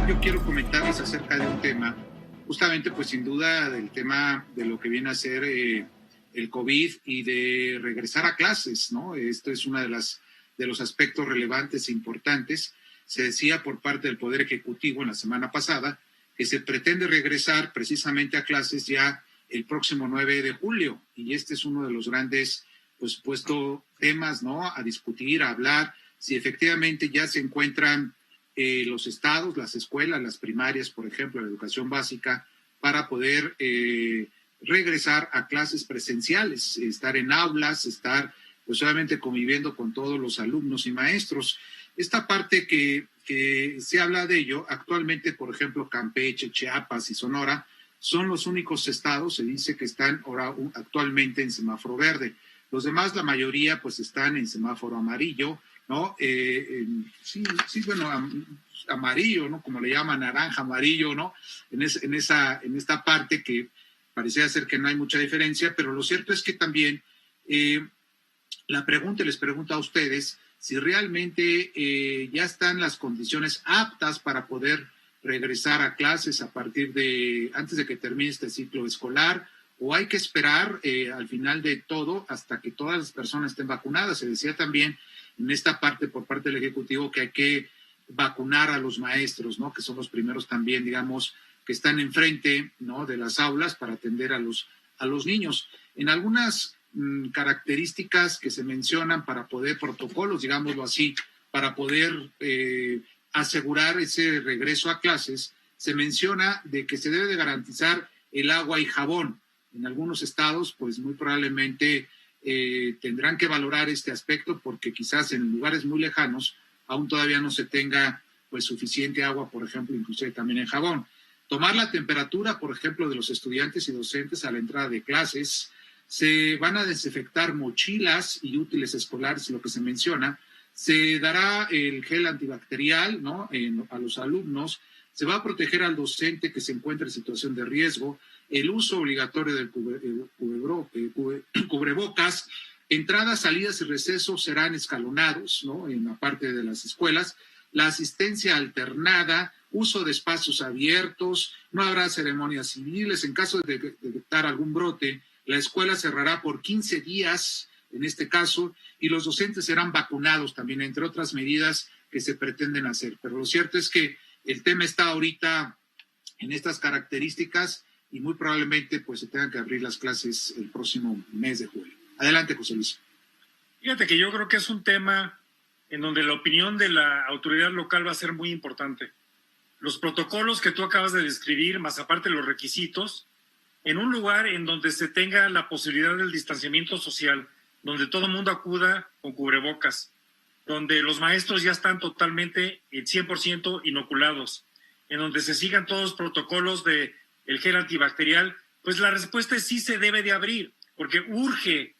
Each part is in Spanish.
yo quiero comentarles acerca de un tema, justamente pues sin duda del tema de lo que viene a ser el COVID y de regresar a clases, ¿no? Esto es una de los aspectos relevantes e importantes. Se decía por parte del Poder Ejecutivo en la semana pasada que se pretende regresar precisamente a clases ya el próximo 9 de julio, y este es uno de los grandes, por supuesto, temas, ¿no? A discutir, a hablar, si efectivamente ya se encuentran los estados, las escuelas, las primarias, por ejemplo, la educación básica, para poder regresar a clases presenciales, estar en aulas, estar pues solamente conviviendo con todos los alumnos y maestros. Esta parte que se habla de ello, actualmente, por ejemplo, Campeche, Chiapas y Sonora, son los únicos estados, se dice que están ahora actualmente en semáforo verde. Los demás, la mayoría, pues están en semáforo amarillo, ¿no? Sí, bueno, amarillo, ¿no? Como le llaman, naranja, amarillo, ¿no? En esta parte que parecía ser que no hay mucha diferencia, pero lo cierto es que también les pregunto a ustedes si realmente ya están las condiciones aptas para poder regresar a clases antes de que termine este ciclo escolar, o hay que esperar al final de todo hasta que todas las personas estén vacunadas. Se decía también en esta parte por parte del Ejecutivo que hay que vacunar a los maestros, ¿no? Que son los primeros también, digamos, que están enfrente, ¿no? De las aulas para atender a los niños. En algunas características que se mencionan para poder, protocolos, digámoslo así, para poder asegurar ese regreso a clases, se menciona de que se debe de garantizar el agua y jabón. En algunos estados, pues muy probablemente tendrán que valorar este aspecto porque quizás en lugares muy lejanos aún todavía no se tenga pues suficiente agua, por ejemplo, inclusive también en jabón. Tomar la temperatura, por ejemplo, de los estudiantes y docentes a la entrada de clases. Se van a desinfectar mochilas y útiles escolares, lo que se menciona. Se dará el gel antibacterial, ¿no? A los alumnos. Se va a proteger al docente que se encuentre en situación de riesgo. El uso obligatorio del cubrebocas. Entradas, salidas y recesos serán escalonados, ¿no? En la parte de las escuelas. La asistencia alternada, uso de espacios abiertos, no habrá ceremonias civiles. En caso de detectar algún brote, la escuela cerrará por 15 días, en este caso, y los docentes serán vacunados también, entre otras medidas que se pretenden hacer. Pero lo cierto es que el tema está ahorita en estas características y muy probablemente pues se tengan que abrir las clases el próximo mes de julio. Adelante, José Luis. Fíjate que yo creo que es un tema en donde la opinión de la autoridad local va a ser muy importante. Los protocolos que tú acabas de describir, más aparte los requisitos, en un lugar en donde se tenga la posibilidad del distanciamiento social, donde todo el mundo acuda con cubrebocas, donde los maestros ya están totalmente el 100% inoculados, en donde se sigan todos los protocolos del gel antibacterial, pues la respuesta es sí se debe de abrir, porque urge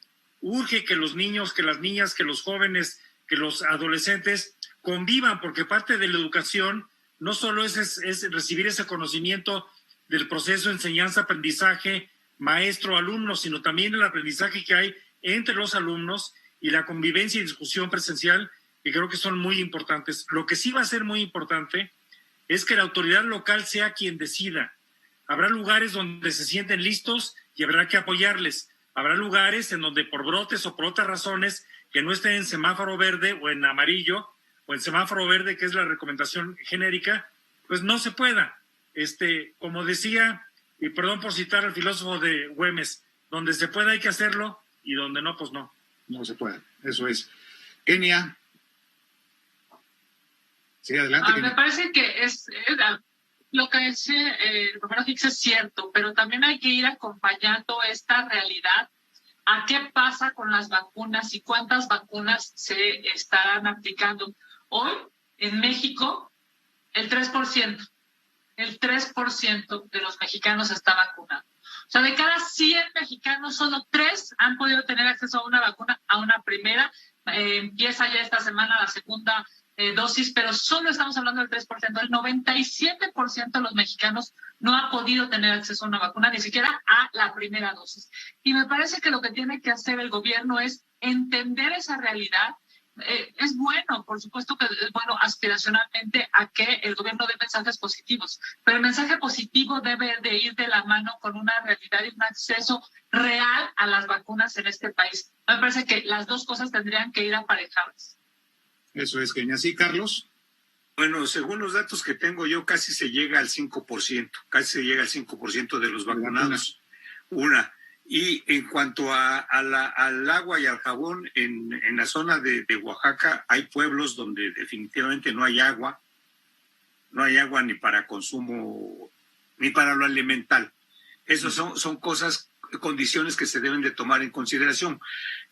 que los niños, que las niñas, que los jóvenes, que los adolescentes convivan, porque parte de la educación no solo es recibir ese conocimiento del proceso de enseñanza-aprendizaje, maestro-alumno, sino también el aprendizaje que hay entre los alumnos y la convivencia y discusión presencial, que creo que son muy importantes. Lo que sí va a ser muy importante es que la autoridad local sea quien decida. Habrá lugares donde se sienten listos y habrá que apoyarles. Habrá lugares en donde por brotes o por otras razones que no estén en semáforo verde o en amarillo o en semáforo verde, que es la recomendación genérica, pues no se pueda. Como decía, y perdón por citar al filósofo de Güemes, donde se pueda hay que hacerlo y donde no, pues no. No se puede, eso es. Kenia. Sí, adelante. Me parece que lo que dice el profesor Hicks es cierto, pero también hay que ir acompañando esta realidad a qué pasa con las vacunas y cuántas vacunas se estarán aplicando. Hoy, en México, el 3% de los mexicanos está vacunado. O sea, de cada 100 mexicanos, solo 3 han podido tener acceso a una vacuna, a una primera. Empieza ya esta semana la segunda dosis, pero solo estamos hablando del 3%. El 97% de los mexicanos no ha podido tener acceso a una vacuna, ni siquiera a la primera dosis. Y me parece que lo que tiene que hacer el gobierno es entender esa realidad es bueno, por supuesto que es bueno aspiracionalmente a que el gobierno dé mensajes positivos, pero el mensaje positivo debe de ir de la mano con una realidad y un acceso real a las vacunas en este país. Me parece que las dos cosas tendrían que ir aparejadas. Eso es, Kenia. Sí, Carlos. Bueno, según los datos que tengo yo, casi se llega al 5% de los vacunados. Y en cuanto al agua y al jabón, en la zona de Oaxaca hay pueblos donde definitivamente no hay agua ni para consumo, ni para lo alimental. Esas son condiciones que se deben de tomar en consideración.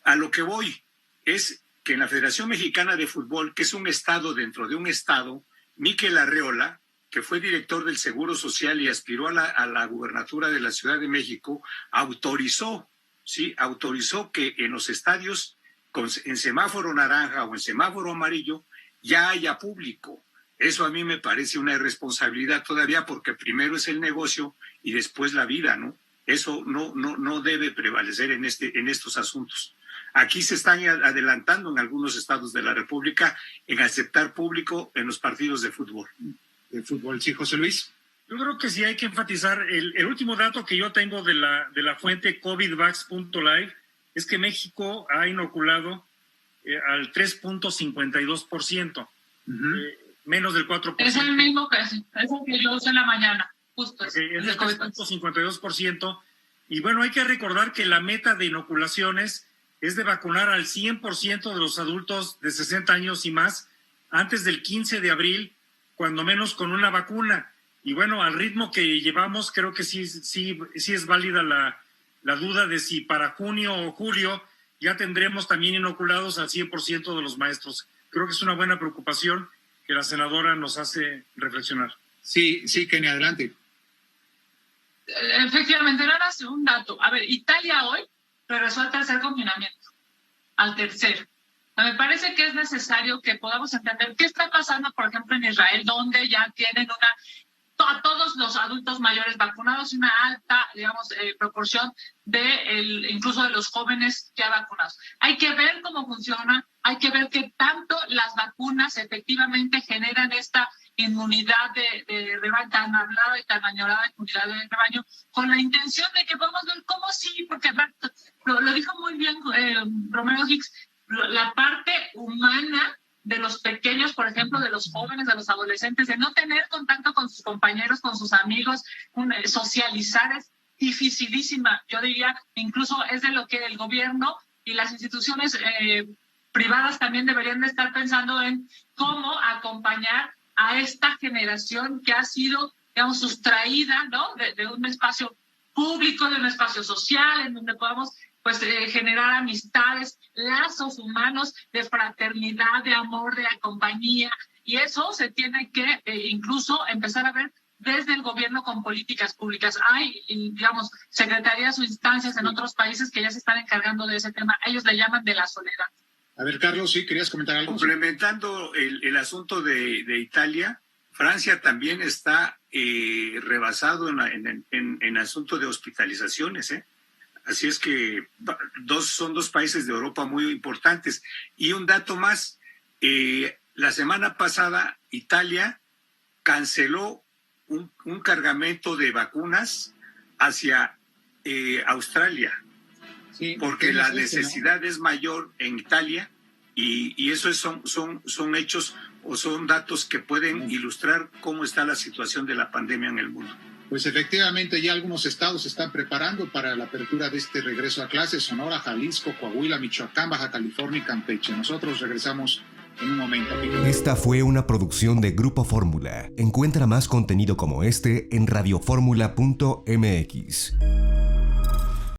A lo que voy es que en la Federación Mexicana de Fútbol, que es un estado dentro de un estado, Miquel Arreola, que fue director del Seguro Social y aspiró a la gubernatura de la Ciudad de México, autorizó que en los estadios en semáforo naranja o en semáforo amarillo ya haya público. Eso a mí me parece una irresponsabilidad todavía, porque primero es el negocio y después la vida, ¿no? Eso no debe prevalecer en estos asuntos. Aquí se están adelantando en algunos estados de la República en aceptar público en los partidos de fútbol. Sí, José Luis. Yo creo que sí hay que enfatizar, el último dato que yo tengo de la fuente covidvax.live es que México ha inoculado al 3.52%, menos del 4%. Es el mismo que yo usé en la mañana, justo. Okay, es el 3.52%. Y bueno, hay que recordar que la meta de inoculaciones es de vacunar al 100% de los adultos de 60 años y más antes del 15 de abril, cuando menos con una vacuna. Y bueno, al ritmo que llevamos, creo que sí es válida la duda de si para junio o julio ya tendremos también inoculados al 100% de los maestros. Creo que es una buena preocupación que la senadora nos hace reflexionar. Sí, Kenia, adelante. Efectivamente, nada más un dato. A ver, Italia hoy regresó al tercer confinamiento, al tercero. Me parece que es necesario que podamos entender qué está pasando, por ejemplo, en Israel, donde ya tienen a todos los adultos mayores vacunados, una alta, proporción incluso de los jóvenes ya vacunados. Hay que ver cómo funciona, hay que ver qué tanto las vacunas efectivamente generan esta inmunidad de rebaño, tan hablada y tan añorada inmunidad de rebaño, con la intención de que podamos ver cómo sí, porque lo dijo muy bien Romero Hicks, la parte humana de los pequeños, por ejemplo, de los jóvenes, de los adolescentes, de no tener contacto con sus compañeros, con sus amigos, socializar es dificilísima. Yo diría, incluso es de lo que el gobierno y las instituciones privadas también deberían de estar pensando en cómo acompañar a esta generación que ha sido, sustraída, ¿no?, de un espacio público, de un espacio social, en donde podamos generar amistades, lazos humanos de fraternidad, de amor, de compañía, y eso se tiene que incluso empezar a ver desde el gobierno con políticas públicas. Hay, secretarías o instancias en otros países que ya se están encargando de ese tema. Ellos le llaman de la soledad. A ver, Carlos, ¿sí querías comentar algo? Complementando el asunto de Italia, Francia también está rebasado en el asunto de hospitalizaciones, Así es que son dos países de Europa muy importantes. Y un dato más, la semana pasada Italia canceló un cargamento de vacunas hacia Australia, sí, porque la necesidad es mayor en Italia y eso son hechos o son datos que pueden ilustrar cómo está la situación de la pandemia en el mundo. Pues efectivamente ya algunos estados se están preparando para la apertura de este regreso a clases: Sonora, Jalisco, Coahuila, Michoacán, Baja California y Campeche. Nosotros regresamos en un momento. Esta fue una producción de Grupo Fórmula. Encuentra más contenido como este en radioformula.mx.